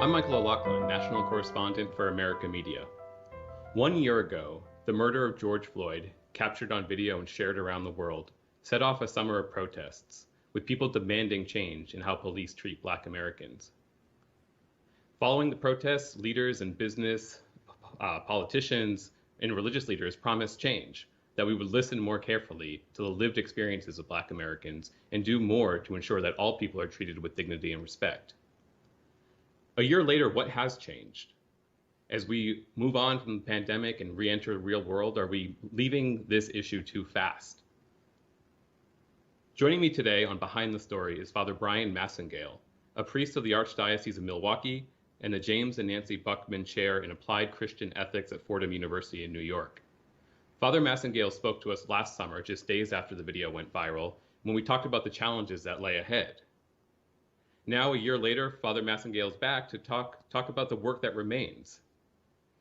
I'm Michael O'Loughlin, national correspondent for America Media. 1 year ago, the murder of George Floyd, captured on video and shared around the world, set off a summer of protests, with people demanding change in how police treat Black Americans. Following the protests, leaders in business, politicians, and religious leaders promised change, that we would listen more carefully to the lived experiences of Black Americans and do more to ensure that all people are treated with dignity and respect. A year later, what has changed? As we move on from the pandemic and re-enter the real world, are we leaving this issue too fast? Joining me today on Behind the Story is Father Bryan Massingale, a priest of the Archdiocese of Milwaukee and the James and Nancy Buckman Chair in Applied Christian Ethics at Fordham University in New York. Father Massingale spoke to us last summer, just days after the video went viral, when we talked about the challenges that lay ahead. Now, a year later, Father Massingale is back to talk about the work that remains.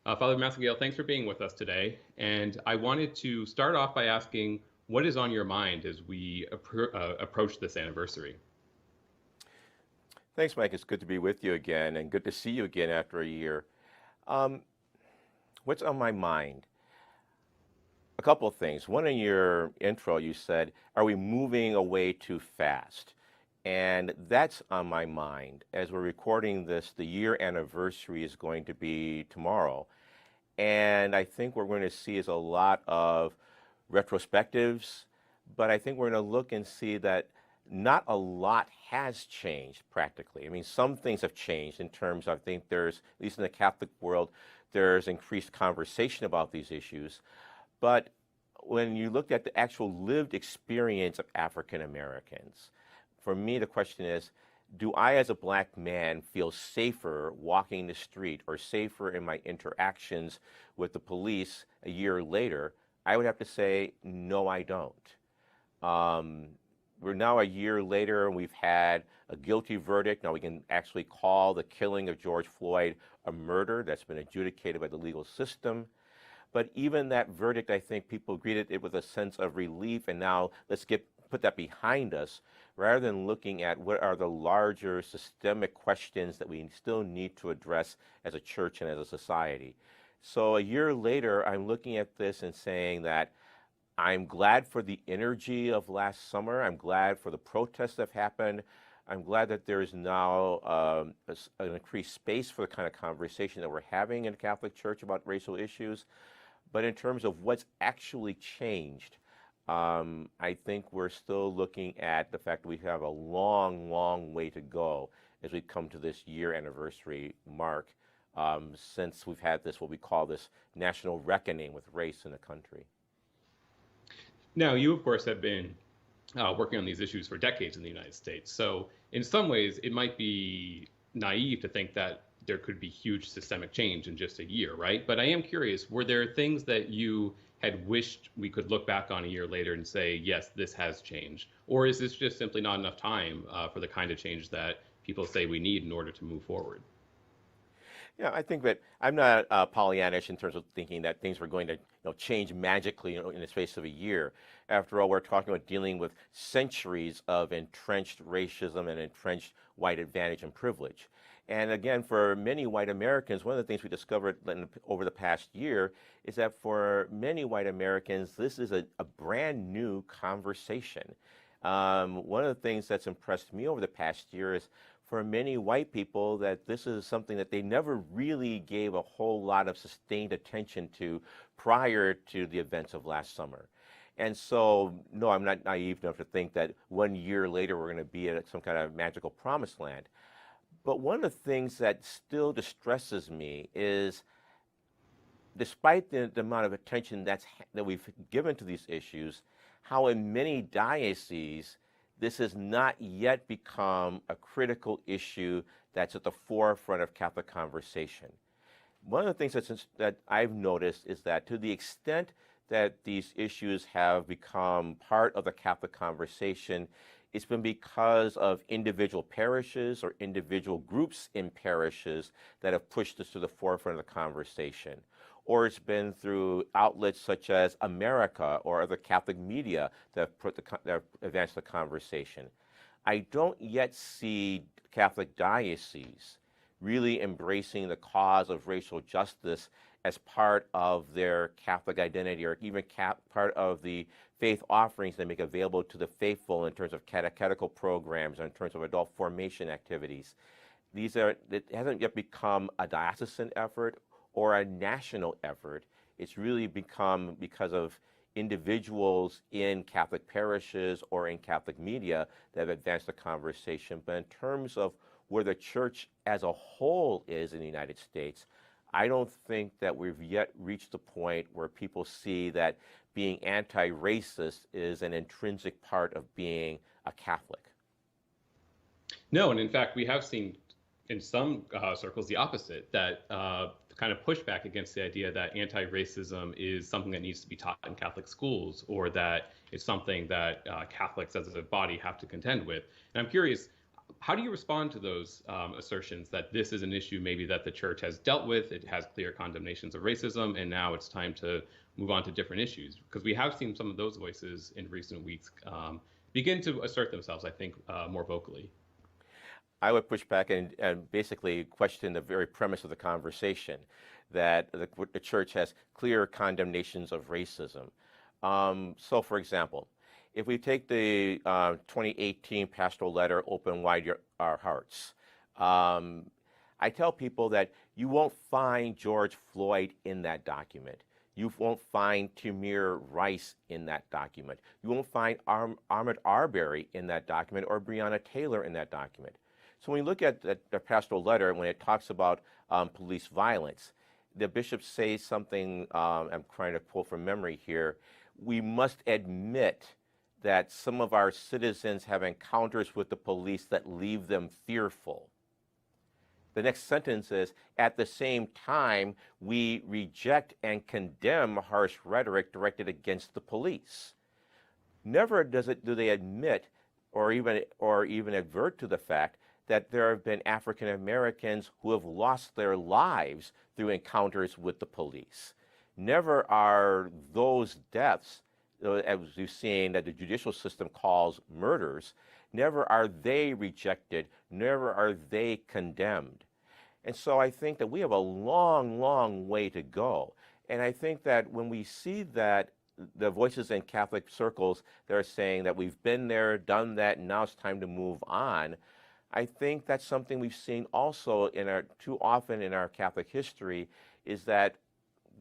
Father Massingale, thanks for being with us today. And I wanted to start off by asking, what is on your mind as we approach this anniversary? Thanks, Mike. It's good to be with you again and good to see you again after a year. What's on my mind? A couple of things. One, in your intro, you said, are we moving away too fast? And that's on my mind. As we're recording this, the year anniversary is going to be tomorrow. And I think what we're going to see is a lot of retrospectives, but I think we're going to look and see that not a lot has changed practically. I mean, some things have changed in terms of, I think there's, at least in the Catholic world, there's increased conversation about these issues. But when you look at the actual lived experience of African Americans, for me, the question is, do I as a Black man feel safer walking the street or safer in my interactions with the police a year later? I would have to say, no, I don't. We're now a year later and we've had a guilty verdict. Now we can actually call the killing of George Floyd a murder that's been adjudicated by the legal system. But even that verdict, I think people greeted it with a sense of relief, and now let's put that behind us, rather than looking at what are the larger systemic questions that we still need to address as a church and as a society. So a year later, I'm looking at this and saying that I'm glad for the energy of last summer. I'm glad for the protests that have happened. I'm glad that there is now an increased space for the kind of conversation that we're having in the Catholic Church about racial issues. But in terms of what's actually changed, I think we're still looking at the fact that we have a long, long way to go as we come to this year anniversary mark, since we've had this, what we call this national reckoning with race in the country. Now, you, of course, have been working on these issues for decades in the United States. So in some ways, it might be naive to think that there could be huge systemic change in just a year, right? But I am curious, were there things that you had wished we could look back on a year later and say, yes, this has changed? Or is this just simply not enough time for the kind of change that people say we need in order to move forward? Yeah, I think that I'm not Pollyannish in terms of thinking that things were going to change magically in the space of a year. After all, we're talking about dealing with centuries of entrenched racism and entrenched white advantage and privilege. And again, for many white Americans, one of the things we discovered over the past year is that for many white Americans, this is a brand new conversation. One of the things that's impressed me over the past year is for many white people that this is something that they never really gave a whole lot of sustained attention to prior to the events of last summer. And so, no, I'm not naive enough to think that 1 year later we're going to be at some kind of magical promised land. But one of the things that still distresses me is, despite the amount of attention that we've given to these issues, how in many dioceses this has not yet become a critical issue that's at the forefront of Catholic conversation. One of the things that I've noticed is that to the extent that these issues have become part of the Catholic conversation, it's been because of individual parishes or individual groups in parishes that have pushed this to the forefront of the conversation. Or it's been through outlets such as America or other Catholic media that have advanced the conversation. I don't yet see Catholic dioceses really embracing the cause of racial justice as part of their Catholic identity, or even part of the faith offerings they make available to the faithful in terms of catechetical programs, or in terms of adult formation activities. It hasn't yet become a diocesan effort or a national effort. It's really become because of individuals in Catholic parishes or in Catholic media that have advanced the conversation. But in terms of where the church as a whole is in the United States, I don't think that we've yet reached the point where people see that being anti-racist is an intrinsic part of being a Catholic. No, and in fact, we have seen in some circles the opposite, that kind of pushback against the idea that anti-racism is something that needs to be taught in Catholic schools, or that it's something that Catholics as a body have to contend with. And I'm curious, how do you respond to those assertions that this is an issue maybe that the church has dealt with, it has clear condemnations of racism, and now it's time to move on to different issues? Because we have seen some of those voices in recent weeks begin to assert themselves, I think, more vocally. I would push back and basically question the very premise of the conversation, that the church has clear condemnations of racism. So, for example, if we take the 2018 pastoral letter, Open Wide Our Hearts, I tell people that you won't find George Floyd in that document. You won't find Tamir Rice in that document. You won't find Ahmaud Arbery in that document, or Breonna Taylor in that document. So when we look at the pastoral letter, when it talks about police violence, the bishop says something, I'm trying to quote from memory here, we must admit that some of our citizens have encounters with the police that leave them fearful. The next sentence is, at the same time, we reject and condemn harsh rhetoric directed against the police. Never do they admit or even advert to the fact that there have been African Americans who have lost their lives through encounters with the police. Never are those deaths, as we've seen that the judicial system calls murders, never are they rejected, never are they condemned. And so I think that we have a long, long way to go. And I think that when we see that the voices in Catholic circles that are saying that we've been there, done that, and now it's time to move on, I think that's something we've seen also too often in our Catholic history, is that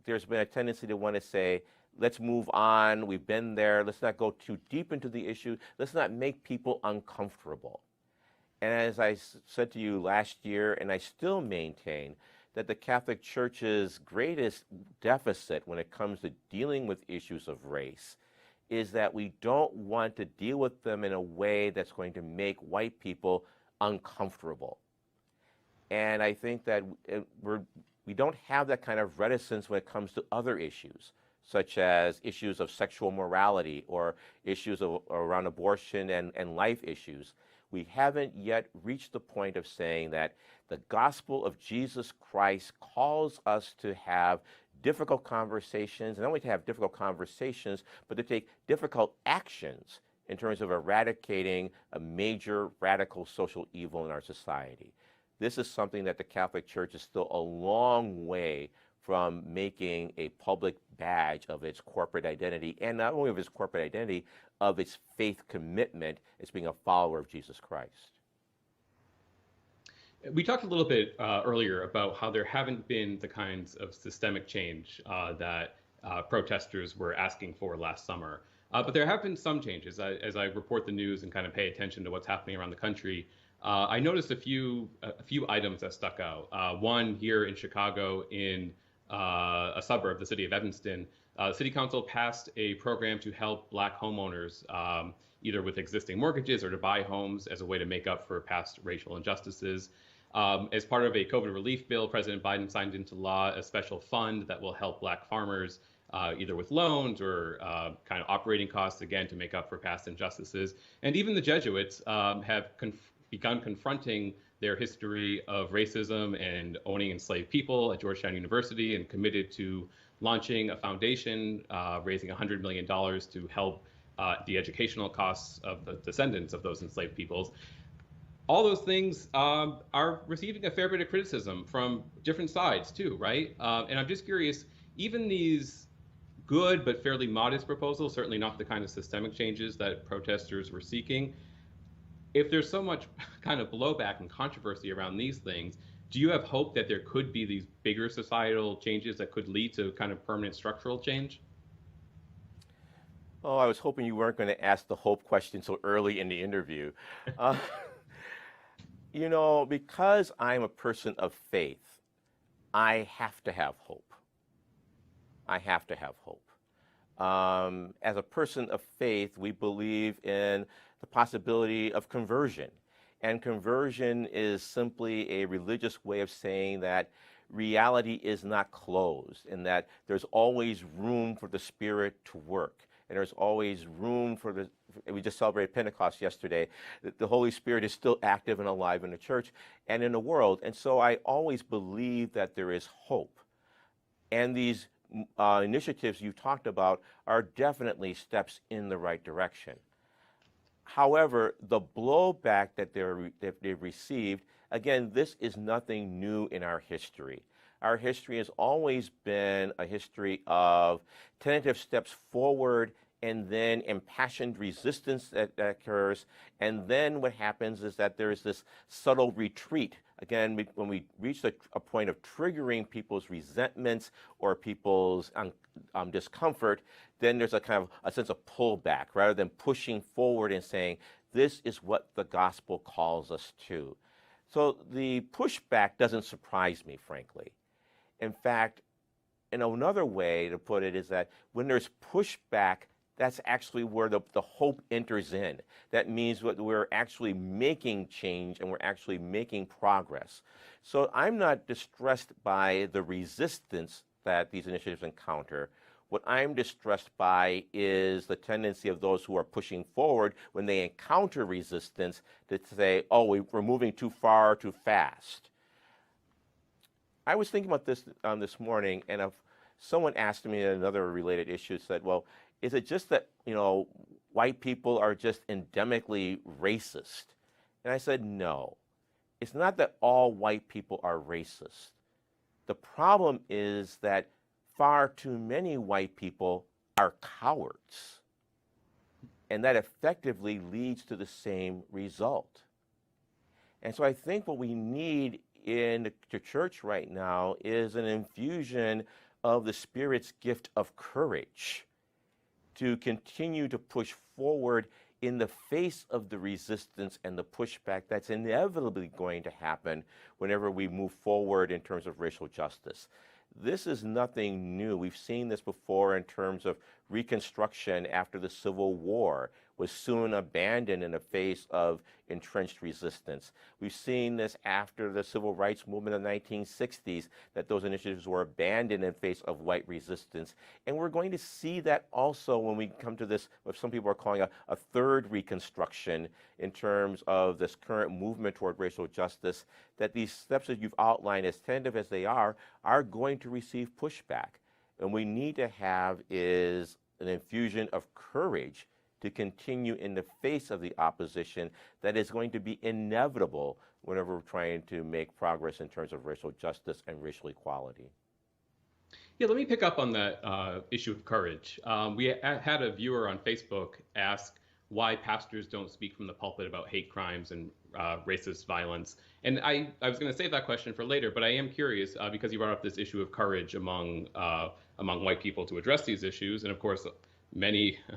there's been a tendency to want to say, let's move on, we've been there, let's not go too deep into the issue, let's not make people uncomfortable. And as I said to you last year, and I still maintain, that the Catholic Church's greatest deficit when it comes to dealing with issues of race is that we don't want to deal with them in a way that's going to make white people uncomfortable. And I think that we don't have that kind of reticence when it comes to other issues, such as issues of sexual morality or issues around abortion and life issues. We haven't yet reached the point of saying that the gospel of Jesus Christ calls us to have difficult conversations, and not only to have difficult conversations, but to take difficult actions in terms of eradicating a major radical social evil in our society. This is something that the Catholic Church is still a long way from making a public badge of its corporate identity, and not only of its corporate identity, of its faith commitment as being a follower of Jesus Christ. We talked a little bit earlier about how there haven't been the kinds of systemic change that protesters were asking for last summer. But there have been some changes. As I report the news and kind of pay attention to what's happening around the country, I noticed a few items that stuck out. One, here in Chicago, in a suburb, the city of Evanston, the city council passed a program to help Black homeowners either with existing mortgages or to buy homes as a way to make up for past racial injustices. As part of a COVID relief bill, President Biden signed into law a special fund that will help Black farmers either with loans or kind of operating costs, again, to make up for past injustices. And even the Jesuits have begun confronting their history of racism and owning enslaved people at Georgetown University, and committed to launching a foundation, raising $100 million to help the educational costs of the descendants of those enslaved peoples. all those things are receiving a fair bit of criticism from different sides too, right? And I'm just curious, even these good but fairly modest proposals, certainly not the kind of systemic changes that protesters were seeking, if there's so much kind of blowback and controversy around these things, do you have hope that there could be these bigger societal changes that could lead to kind of permanent structural change? Oh, I was hoping you weren't going to ask the hope question so early in the interview. Uh, because I'm a person of faith, I have to have hope. I have to have hope. As a person of faith, we believe in the possibility of conversion. And conversion is simply a religious way of saying that reality is not closed and that there's always room for the Spirit to work. And there's always room for we just celebrated Pentecost yesterday. The Holy Spirit is still active and alive in the church and in the world. And so I always believe that there is hope. And these initiatives you talked about are definitely steps in the right direction. However, the blowback that they've received, again, this is nothing new in our history. Our history has always been a history of tentative steps forward and then impassioned resistance that occurs. And then what happens is that there is this subtle retreat. Again, when we reach a point of triggering people's resentments or people's discomfort, then there's a kind of a sense of pullback rather than pushing forward and saying, this is what the gospel calls us to. So the pushback doesn't surprise me, frankly. In fact, in another way to put it is that when there's pushback, that's actually where the hope enters in. That means that we're actually making change and we're actually making progress. So I'm not distressed by the resistance that these initiatives encounter. What I'm distressed by is the tendency of those who are pushing forward when they encounter resistance to say, oh, we're moving too far, too fast. I was thinking about this this morning, and if someone asked me another related issue, said, well, is it just that, white people are just endemically racist? And I said, no. It's not that all white people are racist. The problem is that far too many white people are cowards. And that effectively leads to the same result. And so I think what we need in the church right now is an infusion of the Spirit's gift of courage to continue to push forward in the face of the resistance and the pushback that's inevitably going to happen whenever we move forward in terms of racial justice. This is nothing new. We've seen this before in terms of Reconstruction after the Civil War was soon abandoned in the face of entrenched resistance. We've seen this after the Civil Rights Movement of the 1960s, that those initiatives were abandoned in face of white resistance. And we're going to see that also when we come to this, what some people are calling a third Reconstruction in terms of this current movement toward racial justice, that these steps that you've outlined, as tentative as they are going to receive pushback. And we need to have is an infusion of courage to continue in the face of the opposition that is going to be inevitable whenever we're trying to make progress in terms of racial justice and racial equality. Yeah, let me pick up on that issue of courage. We had a viewer on Facebook ask why pastors don't speak from the pulpit about hate crimes and racist violence. And I was going to save that question for later, but I am curious because you brought up this issue of courage among white people to address these issues. And of course,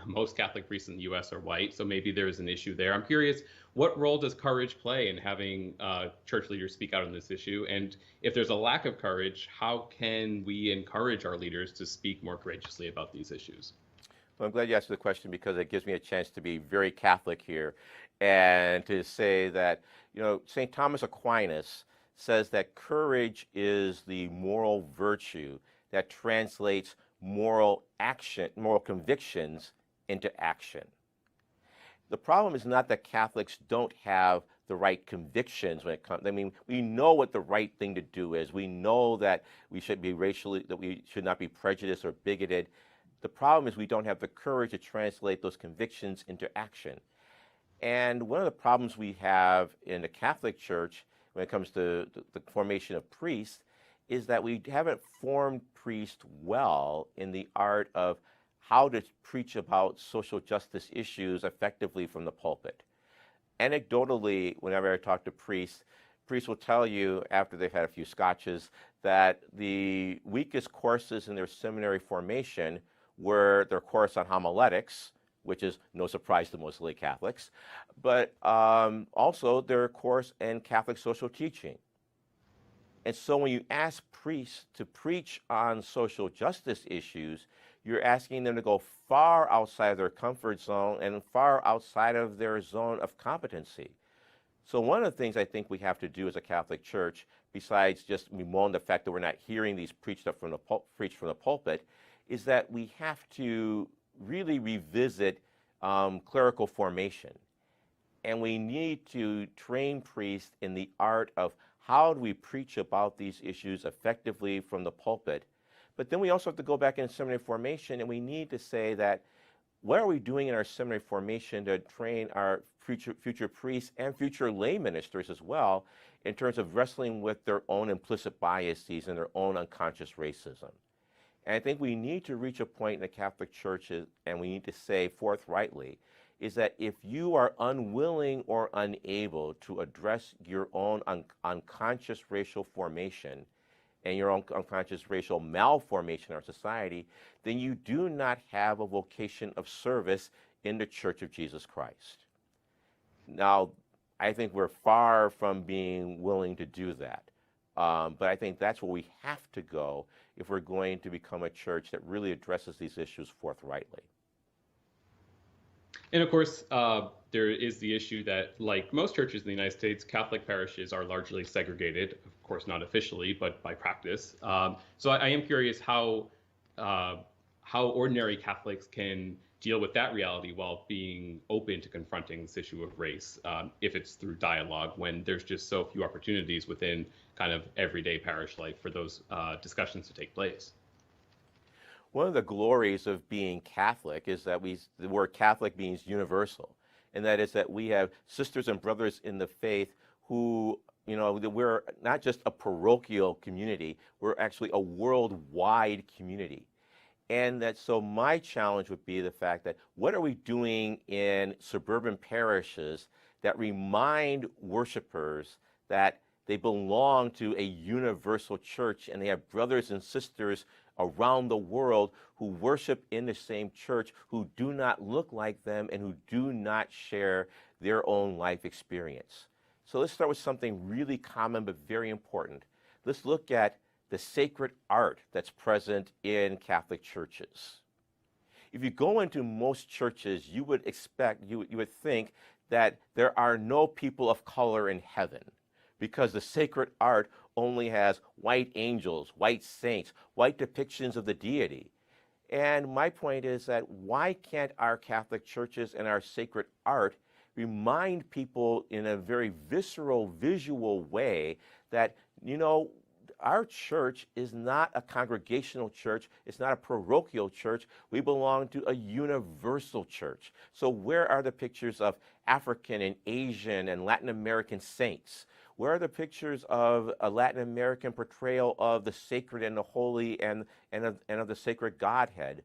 most Catholic priests in the U.S. are white, so maybe there is an issue there. I'm curious, what role does courage play in having church leaders speak out on this issue? And if there's a lack of courage, how can we encourage our leaders to speak more courageously about these issues? Well, I'm glad you asked the question because it gives me a chance to be very Catholic here and to say that, St. Thomas Aquinas says that courage is the moral virtue that translates moral convictions into action. The problem is not that Catholics don't have the right convictions when it comes. I mean, we know what the right thing to do is. We know that we should not be prejudiced or bigoted. The problem is we don't have the courage to translate those convictions into action. And one of the problems we have in the Catholic Church when it comes to the formation of priests is that we haven't formed priests well in the art of how to preach about social justice issues effectively from the pulpit. Anecdotally, whenever I talk to priests, priests will tell you after they've had a few scotches that the weakest courses in their seminary formation were their course on homiletics, which is no surprise to most lay Catholics, but also their course in Catholic social teaching. And so when you ask priests to preach on social justice issues, you're asking them to go far outside of their comfort zone and far outside of their zone of competency. So one of the things I think we have to do as a Catholic Church, besides just bemoan the fact that we're not hearing these preached from the pulpit, is that we have to really revisit clerical formation. And we need to train priests in the art of how do we preach about these issues effectively from the pulpit. But then we also have to go back in seminary formation, and we need to say that what are we doing in our seminary formation to train our future priests and future lay ministers as well in terms of wrestling with their own implicit biases and their own unconscious racism. And I think we need to reach a point in the Catholic Church, and we need to say forthrightly, is that if you are unwilling or unable to address your own unconscious racial formation and your own unconscious racial malformation in our society, then you do not have a vocation of service in the Church of Jesus Christ. Now, I think we're far from being willing to do that. But I think that's where we have to go if we're going to become a church that really addresses these issues forthrightly. And of course, there is the issue that, like most churches in the United States, Catholic parishes are largely segregated, of course not officially, but by practice. So I am curious how ordinary Catholics can deal with that reality while being open to confronting this issue of race, if it's through dialogue, when there's just so few opportunities within kind of everyday parish life for those discussions to take place. One of the glories of being Catholic is that the word Catholic means universal, and that is that we have sisters and brothers in the faith who, we're not just a parochial community, we're actually a worldwide community. And that so my challenge would be the fact that what are we doing in suburban parishes that remind worshipers that they belong to a universal church and they have brothers and sisters around the world who worship in the same church, who do not look like them and who do not share their own life experience. So let's start with something really common but very important. Let's look at the sacred art that's present in Catholic churches. If you go into most churches, you would think that there are no people of color in heaven, because the sacred art only has white angels, white saints, white depictions of the deity. And my point is that why can't our Catholic churches and our sacred art remind people in a very visceral, visual way that, our church is not a congregational church. It's not a parochial church. We belong to a universal church. So where are the pictures of African and Asian and Latin American saints? Where are the pictures of a Latin American portrayal of the sacred and the holy and of the sacred Godhead?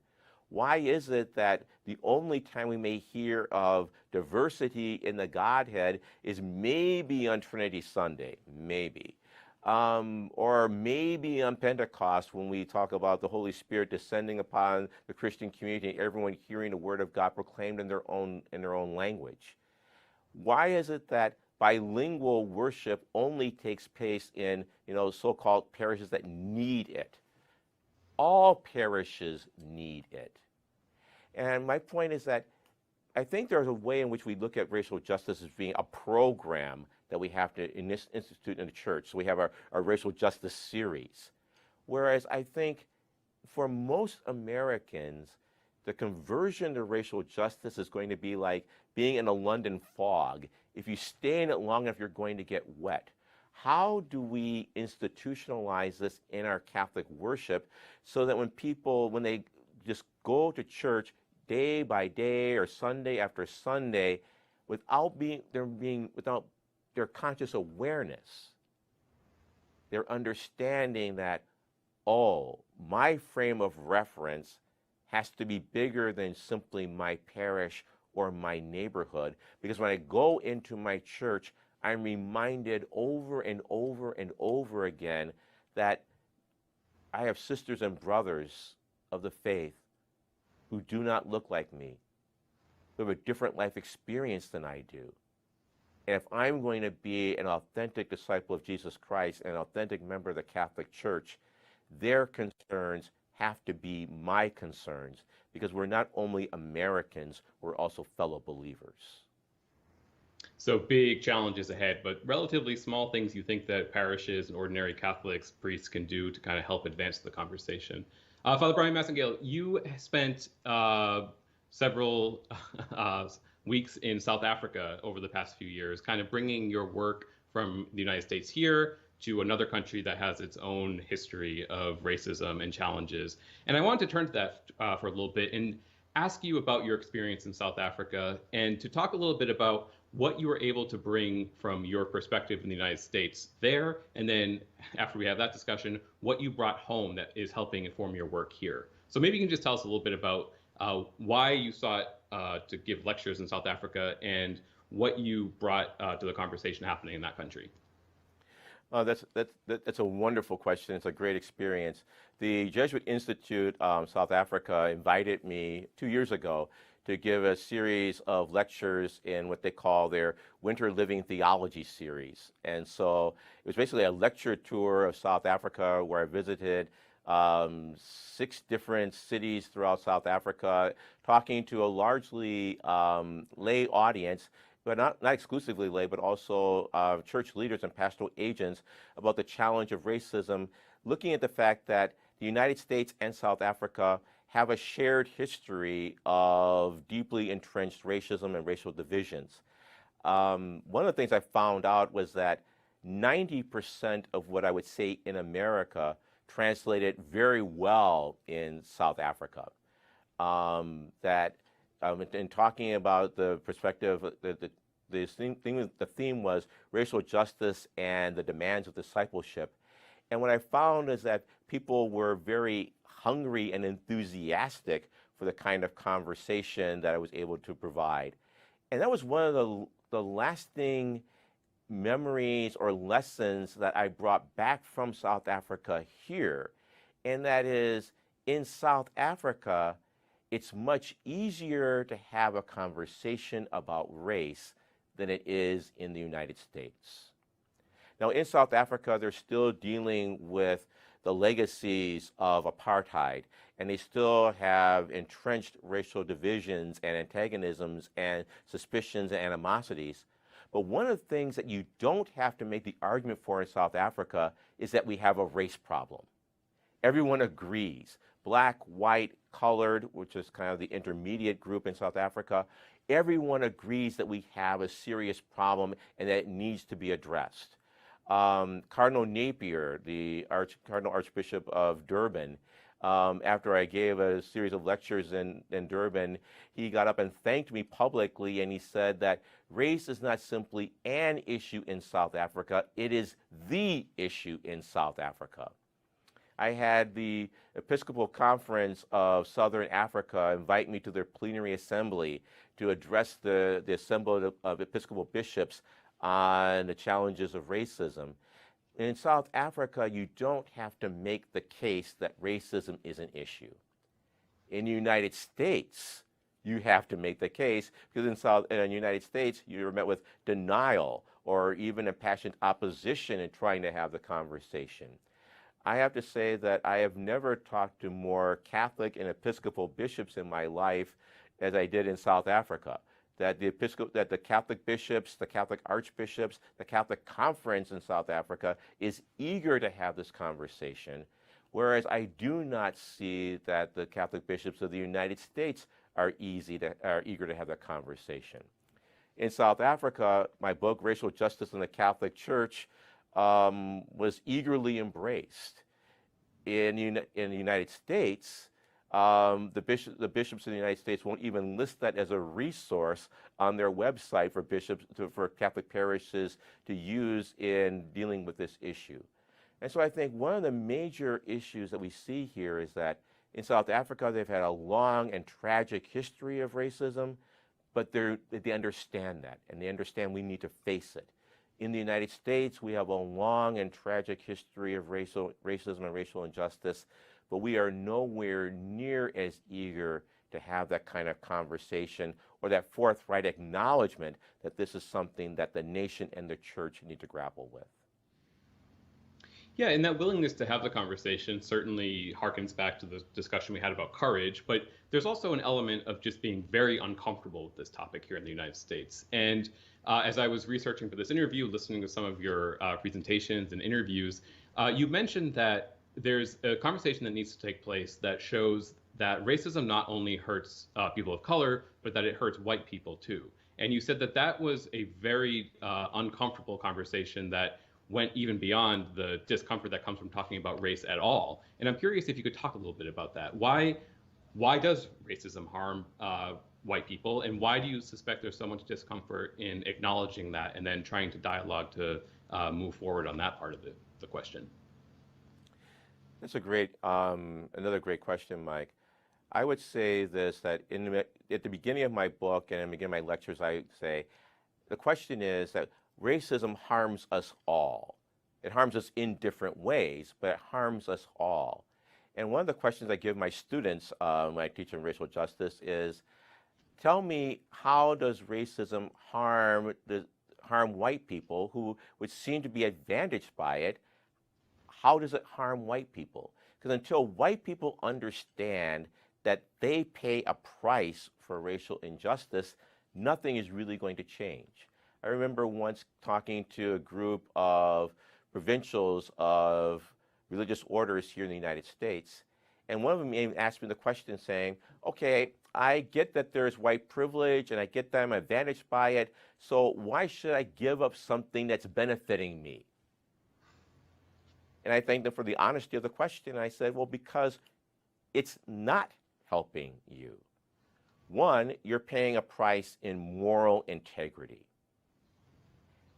Why is it that the only time we may hear of diversity in the Godhead is maybe on Trinity Sunday, maybe? Or maybe on Pentecost when we talk about the Holy Spirit descending upon the Christian community, everyone hearing the word of God proclaimed in their own language. Why is it that bilingual worship only takes place in so-called parishes that need it? All parishes need it. And my point is that I think there's a way in which we look at racial justice as being a program that we have to institute in the church. So we have our racial justice series. Whereas I think for most Americans, the conversion to racial justice is going to be like being in a London fog. If you stay in it long enough, you're going to get wet. How do we institutionalize this in our Catholic worship so that when they just go to church day by day or Sunday after Sunday, without their conscious awareness, their understanding that, oh, my frame of reference has to be bigger than simply my parish or my neighborhood, because when I go into my church, I'm reminded over and over and over again that I have sisters and brothers of the faith who do not look like me, who have a different life experience than I do. And if I'm going to be an authentic disciple of Jesus Christ, an authentic member of the Catholic Church, their concerns have to be my concerns, because we're not only Americans, we're also fellow believers. So big challenges ahead, but relatively small things you think that parishes and ordinary Catholics, priests can do to kind of help advance the conversation. Father Bryan Massingale, you spent several weeks in South Africa over the past few years, kind of bringing your work from the United States here to another country that has its own history of racism and challenges. And I wanted to turn to that for a little bit and ask you about your experience in South Africa and to talk a little bit about what you were able to bring from your perspective in the United States there, and then after we have that discussion, what you brought home that is helping inform your work here. So maybe you can just tell us a little bit about why you sought to give lectures in South Africa and what you brought to the conversation happening in that country. That's a wonderful question. It's a great experience. The Jesuit Institute South Africa invited me 2 years ago to give a series of lectures in what they call their Winter Living Theology series. And so it was basically a lecture tour of South Africa where I visited 6 different cities throughout South Africa, talking to a largely lay audience, but not exclusively lay, but also church leaders and pastoral agents about the challenge of racism, looking at the fact that the United States and South Africa have a shared history of deeply entrenched racism and racial divisions. One of the things I found out was that 90% of what I would say in America translated very well in South Africa. In talking about the perspective, the theme was racial justice and the demands of discipleship. And what I found is that people were very hungry and enthusiastic for the kind of conversation that I was able to provide. And that was one of the lasting memories or lessons that I brought back from South Africa here. And that is, in South Africa, it's much easier to have a conversation about race than it is in the United States. Now, in South Africa, they're still dealing with the legacies of apartheid, and they still have entrenched racial divisions and antagonisms and suspicions and animosities. But one of the things that you don't have to make the argument for in South Africa is that we have a race problem. Everyone agrees. Black, white, colored, which is kind of the intermediate group in South Africa, everyone agrees that we have a serious problem and that it needs to be addressed. Cardinal Napier, the Cardinal Archbishop of Durban, after I gave a series of lectures in Durban, he got up and thanked me publicly, and he said that race is not simply an issue in South Africa, it is the issue in South Africa. I had the Episcopal Conference of Southern Africa invite me to their plenary assembly to address the assembly of Episcopal bishops on the challenges of racism. In South Africa, you don't have to make the case that racism is an issue. In the United States, you have to make the case, because in the United States, you're met with denial or even impassioned opposition in trying to have the conversation. I have to say that I have never talked to more Catholic and Episcopal bishops in my life as I did in South Africa. That the Catholic bishops, the Catholic archbishops, the Catholic Conference in South Africa is eager to have this conversation, whereas I do not see that the Catholic bishops of the United States are eager to have that conversation. In South Africa, my book, Racial Justice in the Catholic Church, was eagerly embraced. In the United States, The bishops in the United States won't even list that as a resource on their website for bishops, for Catholic parishes to use in dealing with this issue. And so I think one of the major issues that we see here is that in South Africa, they've had a long and tragic history of racism, but they understand that, and they understand we need to face it. In the United States, we have a long and tragic history of racism and racial injustice, but we are nowhere near as eager to have that kind of conversation or that forthright acknowledgement that this is something that the nation and the church need to grapple with. Yeah, and that willingness to have the conversation certainly harkens back to the discussion we had about courage, but there's also an element of just being very uncomfortable with this topic here in the United States. And as I was researching for this interview, listening to some of your presentations and interviews, you mentioned that there's a conversation that needs to take place that shows that racism not only hurts people of color, but that it hurts white people too. And you said that that was a very uncomfortable conversation that went even beyond the discomfort that comes from talking about race at all. And I'm curious if you could talk a little bit about that. Why does racism harm white people, and why do you suspect there's so much discomfort in acknowledging that and then trying to dialogue to move forward on that part of the question? That's a great, another great question, Mike. I would say this, that at the beginning of my book and in the beginning of my lectures, I say, the question is that racism harms us all. It harms us in different ways, but it harms us all. And one of the questions I give my students when I teach them racial justice is, tell me, how does racism harm white people who would seem to be advantaged by it? How does it harm white people? Because until white people understand that they pay a price for racial injustice, nothing is really going to change. I remember once talking to a group of provincials of religious orders here in the United States, and one of them even asked me the question saying, okay, I get that there's white privilege and I get that I'm advantaged by it, so why should I give up something that's benefiting me? And I thanked them for the honesty of the question. I said, well, because it's not helping you. One, you're paying a price in moral integrity.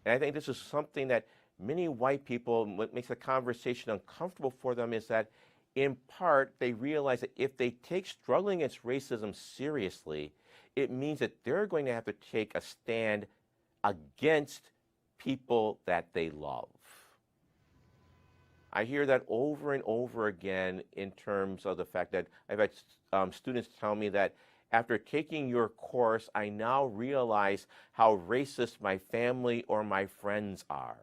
And I think this is something that many white people, what makes the conversation uncomfortable for them is that, in part, they realize that if they take struggling against racism seriously, it means that they're going to have to take a stand against people that they love. I hear that over and over again in terms of the fact that I've had students tell me that after taking your course, I now realize how racist my family or my friends are.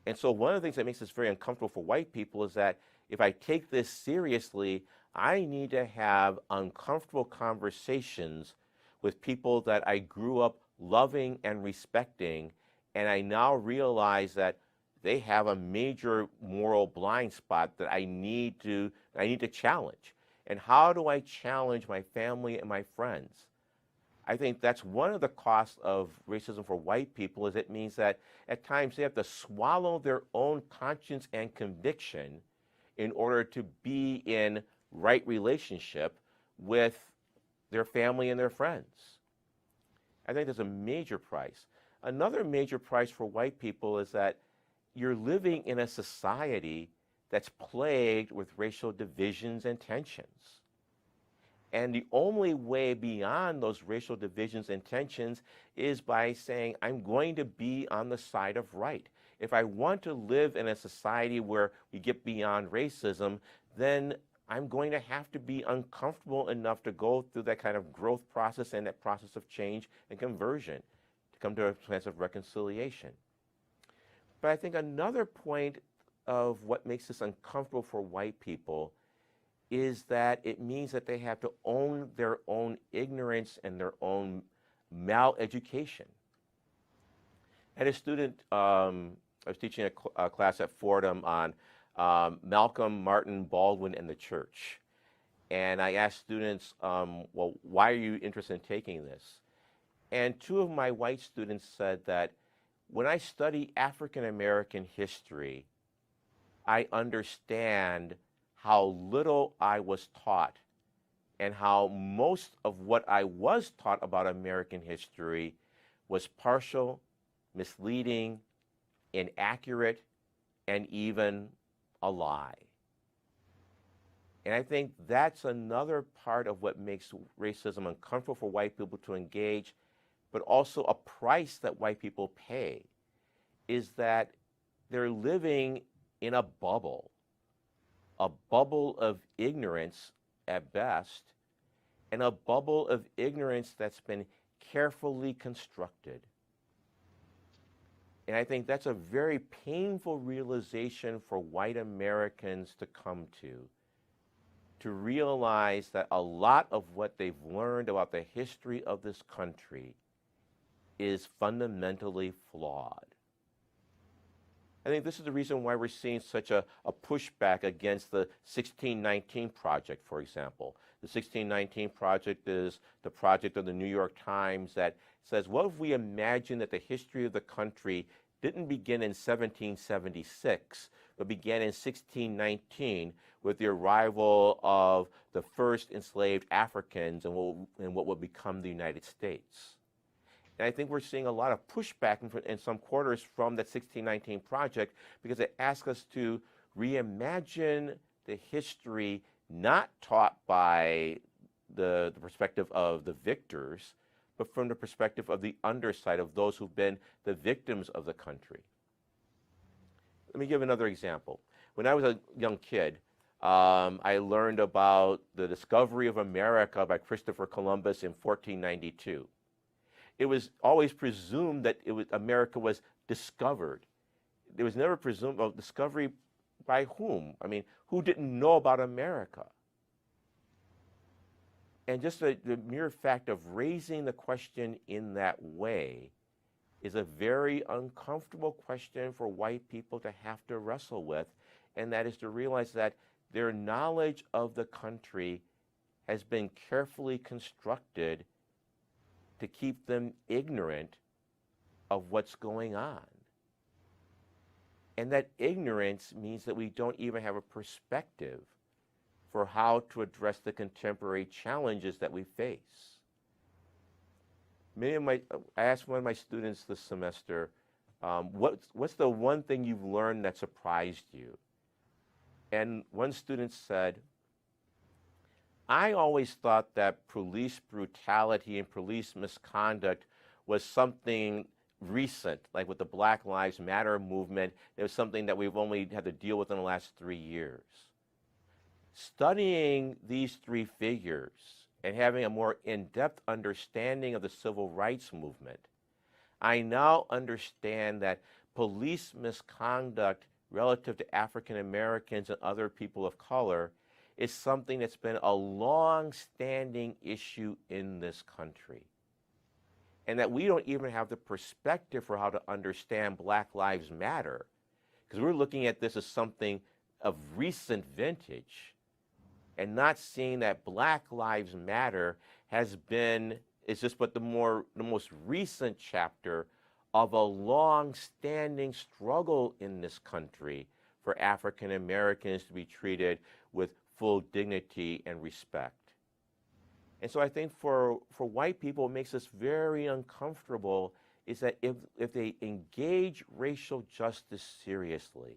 And so one of the things that makes this very uncomfortable for white people is that if I take this seriously, I need to have uncomfortable conversations with people that I grew up loving and respecting, and I now realize that they have a major moral blind spot that I need to challenge. And how do I challenge my family and my friends? I think that's one of the costs of racism for white people, is it means that at times they have to swallow their own conscience and conviction in order to be in right relationship with their family and their friends. I think there's a major price. Another major price for white people is that you're living in a society that's plagued with racial divisions and tensions. And the only way beyond those racial divisions and tensions is by saying, I'm going to be on the side of right. If I want to live in a society where we get beyond racism, then I'm going to have to be uncomfortable enough to go through that kind of growth process and that process of change and conversion to come to a place of reconciliation. But I think another point of what makes this uncomfortable for white people is that it means that they have to own their own ignorance and their own maleducation. I had a student, I was teaching a class at Fordham on Malcolm, Martin, Baldwin, and the church. And I asked students, well, why are you interested in taking this? And two of my white students said that when I study African American history, I understand how little I was taught and how most of what I was taught about American history was partial, misleading, inaccurate, and even a lie. And I think that's another part of what makes racism uncomfortable for white people to engage, but also a price that white people pay, is that they're living in a bubble of ignorance at best, and a bubble of ignorance that's been carefully constructed. And I think that's a very painful realization for white Americans to come to realize that a lot of what they've learned about the history of this country is fundamentally flawed. I think this is the reason why we're seeing such a pushback against the 1619 Project, for example. The 1619 Project is the project of the New York Times that says, what if we imagine that the history of the country didn't begin in 1776, but began in 1619 with the arrival of the first enslaved Africans and what would become the United States. And I think we're seeing a lot of pushback in some quarters from that 1619 Project because it asks us to reimagine the history not taught by the perspective of the victors, but from the perspective of the underside, of those who've been the victims of the country. Let me give another example. When I was a young kid, I learned about the discovery of America by Christopher Columbus in 1492. It was always presumed that America was discovered. It was never presumed of discovery by whom? I mean, who didn't know about America? And just the mere fact of raising the question in that way is a very uncomfortable question for white people to have to wrestle with, and that is to realize that their knowledge of the country has been carefully constructed to keep them ignorant of what's going on. And that ignorance means that we don't even have a perspective for how to address the contemporary challenges that we face. I asked one of my students this semester, what's the one thing you've learned that surprised you? And one student said, I always thought that police brutality and police misconduct was something recent, like with the Black Lives Matter movement. It was something that we've only had to deal with in the last 3 years. Studying these three figures and having a more in-depth understanding of the civil rights movement, I now understand that police misconduct relative to African Americans and other people of color is something that's been a long-standing issue in this country. And that we don't even have the perspective for how to understand Black Lives Matter, because we're looking at this as something of recent vintage and not seeing that Black Lives Matter is just but the most recent chapter of a long-standing struggle in this country for African Americans to be treated with full dignity and respect. And so I think for white people, what makes us very uncomfortable is that if they engage racial justice seriously,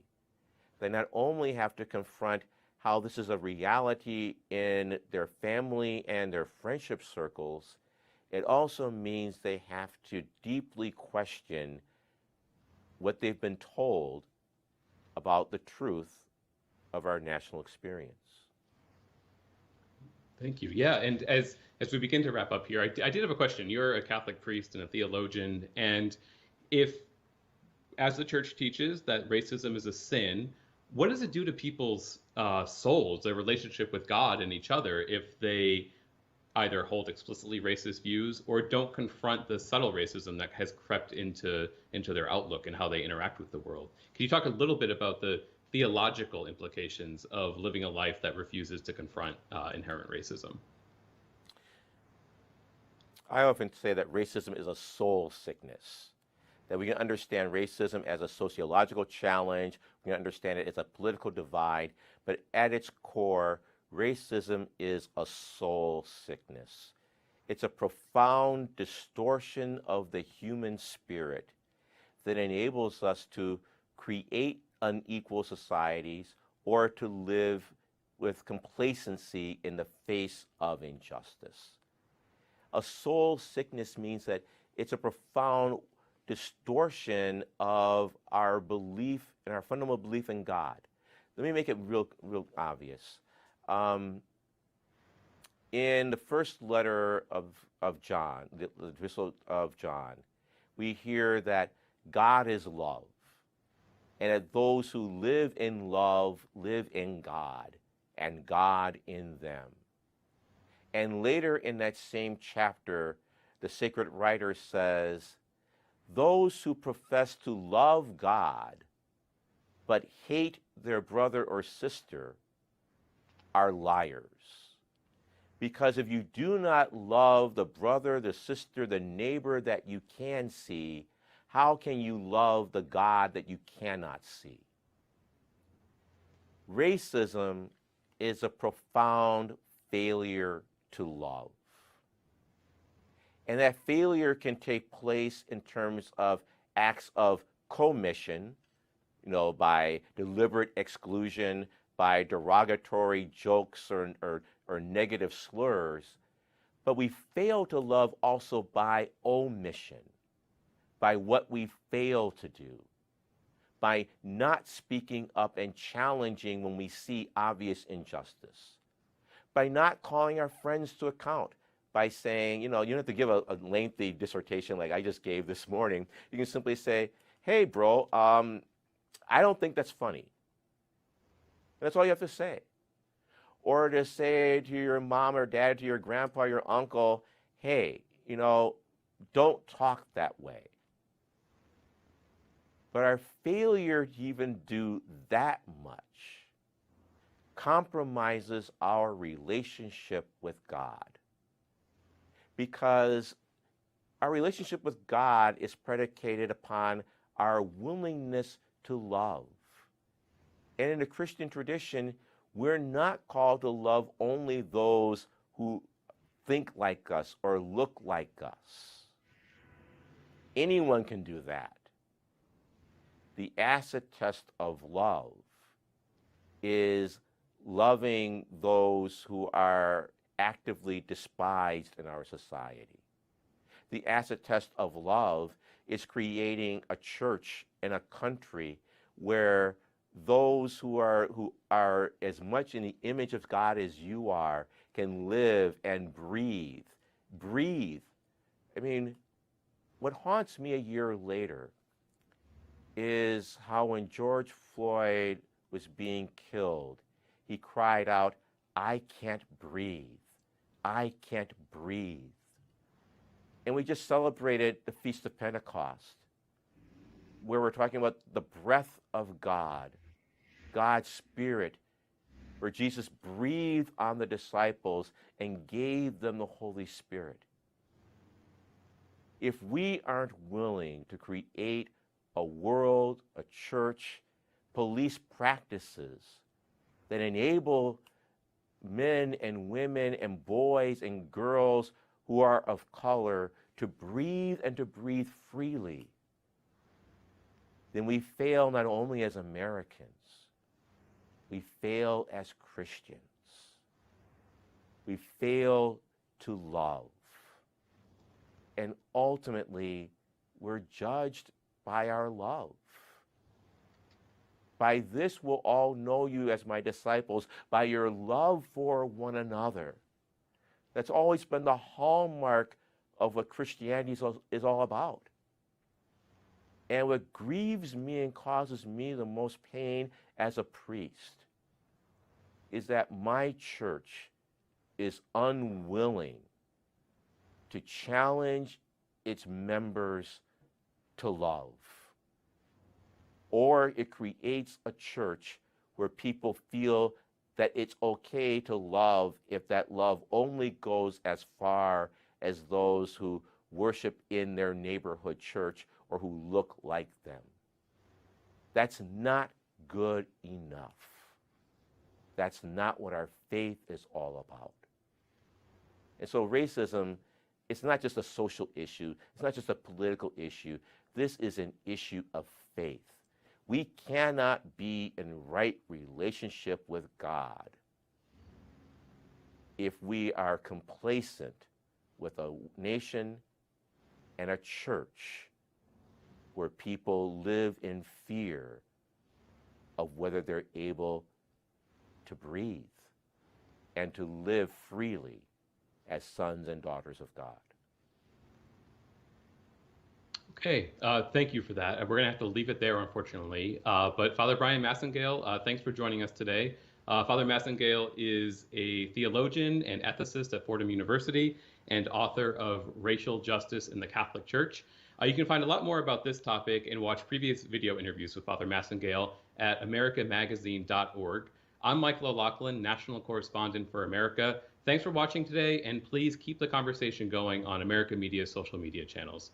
they not only have to confront how this is a reality in their family and their friendship circles, it also means they have to deeply question what they've been told about the truth of our national experience. Thank you. Yeah, and as we begin to wrap up here, I did have a question. You're a Catholic priest and a theologian, and if, as the church teaches, that racism is a sin, what does it do to people's souls, their relationship with God and each other, if they either hold explicitly racist views or don't confront the subtle racism that has crept into their outlook and how they interact with the world? Can you talk a little bit about the theological implications of living a life that refuses to confront inherent racism? I often say that racism is a soul sickness, that we can understand racism as a sociological challenge, we can understand it as a political divide, but at its core, racism is a soul sickness. It's a profound distortion of the human spirit that enables us to create unequal societies or to live with complacency in the face of injustice. A soul sickness means that it's a profound distortion of our belief and our fundamental belief in God. Let me make it real obvious. In the first letter of John, the epistle of John, we hear that God is love, and that those who live in love live in God, and God in them. And later in that same chapter, the sacred writer says, those who profess to love God but hate their brother or sister are liars. Because if you do not love the brother, the sister, the neighbor that you can see, how can you love the God that you cannot see? Racism is a profound failure to love. And that failure can take place in terms of acts of commission, by deliberate exclusion, by derogatory jokes or negative slurs. But we fail to love also by omission, by what we fail to do, by not speaking up and challenging when we see obvious injustice, by not calling our friends to account, by saying, you don't have to give a lengthy dissertation like I just gave this morning. You can simply say, hey, bro, I don't think that's funny. And that's all you have to say. Or to say to your mom or dad, to your grandpa, your uncle, hey, don't talk that way. But our failure to even do that much compromises our relationship with God. Because our relationship with God is predicated upon our willingness to love. And in the Christian tradition, we're not called to love only those who think like us or look like us. Anyone can do that. The acid test of love is loving those who are actively despised in our society. The acid test of love is creating a church and a country where those who are as much in the image of God as you are can live and breathe. Breathe. I mean, what haunts me a year later is how when George Floyd was being killed, he cried out, I can't breathe. I can't breathe. And we just celebrated the Feast of Pentecost, where we're talking about the breath of God, God's Spirit, where Jesus breathed on the disciples and gave them the Holy Spirit. If we aren't willing to create a world, a church, police practices that enable men and women and boys and girls who are of color to breathe and to breathe freely, then we fail not only as Americans, we fail as Christians. We fail to love. And ultimately, we're judged by our love. By this will all know you as my disciples, by your love for one another. That's always been the hallmark of what Christianity is all about. And what grieves me and causes me the most pain as a priest is that my church is unwilling to challenge its members to love. Or it creates a church where people feel that it's okay to love if that love only goes as far as those who worship in their neighborhood church or who look like them. That's not good enough. That's not what our faith is all about. And so racism, it's not just a social issue. It's not just a political issue. This is an issue of faith. We cannot be in right relationship with God if we are complacent with a nation and a church where people live in fear of whether they're able to breathe and to live freely as sons and daughters of God. Okay, thank you for that. We're going to have to leave it there, unfortunately. But Father Bryan Massingale, thanks for joining us today. Father Massingale is a theologian and ethicist at Fordham University and author of Racial Justice in the Catholic Church. You can find a lot more about this topic and watch previous video interviews with Father Massingale at americamagazine.org. I'm Michael O'Loughlin, national correspondent for America. Thanks for watching today, and please keep the conversation going on America Media's social media channels.